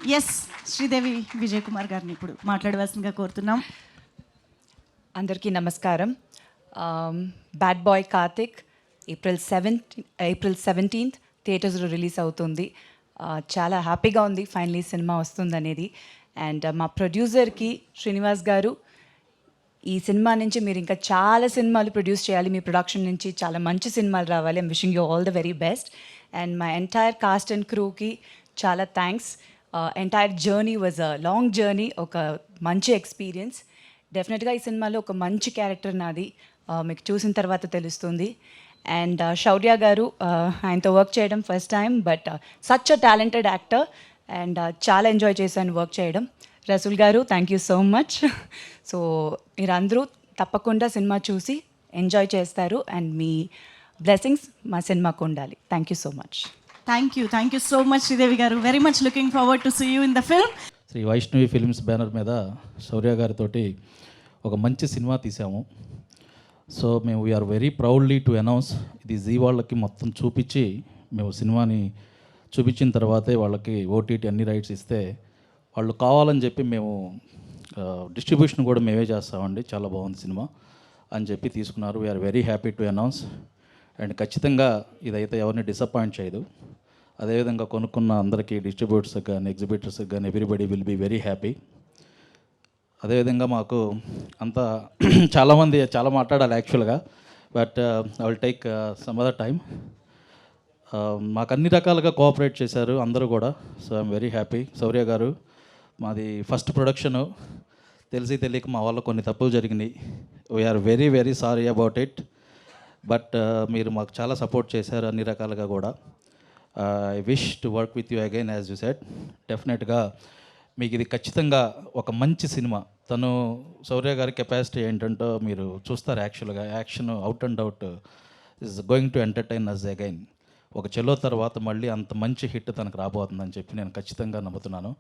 Yes, Sridevi Vijay Kumar గారిని ఇప్పుడు మాట్లాడవలసిందిగా కోరుతున్నాం. అందరికీ నమస్కారం. Bad boy Karthik April 17th థియేటర్స్లో రిలీజ్ అవుతుంది. చాలా హ్యాపీగా ఉంది ఫైనలీ సినిమా వస్తుందనేది. అండ్ మా ప్రొడ్యూసర్కి శ్రీనివాస్ గారు, ఈ సినిమా నుంచి మీరు ఇంకా చాలా సినిమాలు ప్రొడ్యూస్ చేయాలి, మీ ప్రొడక్షన్ నుంచి చాలా మంచి సినిమాలు రావాలి. I'm wishing you all the very best. And my entire cast and క్రూకి చాలా thanks. Entire journey was a long journey, ఒక మంచి ఎక్స్పీరియన్స్. డెఫినెట్గా ఈ సినిమాలో ఒక మంచి క్యారెక్టర్ నాది, మీకు చూసిన తర్వాత తెలుస్తుంది. అండ్ శౌర్య గారు, ఆయనతో వర్క్ చేయడం first time, but such a talented actor and చాలా ఎంజాయ్ చేశాను వర్క్ చేయడం. రసూల్ గారు, thank you so much. So మీరందరూ తప్పకుండా సినిమా చూసి ఎంజాయ్ చేస్తారు అండ్ మీ బ్లెస్సింగ్స్ మా సినిమాకు ఉండాలి. Thank you so much. Thank you so much Sridevi గారు. Very much looking forward to see you in the film. Sri Vaishnavi films banner మీద శౌర్య గారితోటి ఒక మంచి సినిమా తీసాము. సో మేము we are very proudly to announce, ఇది జీ వాళ్ళకి మొత్తం చూపించి, మేము సినిమాని చూపించిన తర్వాతే వాళ్ళకి ఓటీటీ అన్ని రైట్స్ ఇస్తే వాళ్ళు కావాలని చెప్పి మేము డిస్ట్రిబ్యూషన్ కూడా మేమే చేస్తామండి, చాలా బాగుంది సినిమా అని చెప్పి తీసుకున్నారు. We are very happy to announce. And ఖచ్చితంగా ఇదైతే ఎవరిని డిసప్పాయింట్ చేయదు. అదేవిధంగా కొనుక్కున్న అందరికీ, డిస్ట్రిబ్యూటర్స్కి కానీ ఎగ్జిబిటర్స్కి కానీ everybody will be very happy. అదేవిధంగా మాకు అంతా చాలామంది చాలా మాట్లాడాలి యాక్చువల్గా, but I will take some other time. మాకు అన్ని రకాలుగా కోఆపరేట్ చేశారు అందరూ కూడా. So I'm very happy. Shaurya గారు, మాది ఫస్ట్ ప్రొడక్షను, తెలిసి తెలియక మా వల్ల కొన్ని తప్పులు జరిగినాయి. We are very very sorry about it. But మీరు మాకు చాలా సపోర్ట్ చేశారు అన్ని రకాలుగా కూడా. I wish to work with you again as you said. డెఫినెట్గా మీకు ఇది ఖచ్చితంగా ఒక మంచి సినిమా. తను శౌర్య గారి కెపాసిటీ ఏంటంటో మీరు చూస్తారు. యాక్చువల్గా action out and out is going to entertain us again. ఒక చెలో తర్వాత మళ్ళీ అంత మంచి హిట్ తనకు రాబోతుందని చెప్పి నేను ఖచ్చితంగా నమ్ముతున్నాను.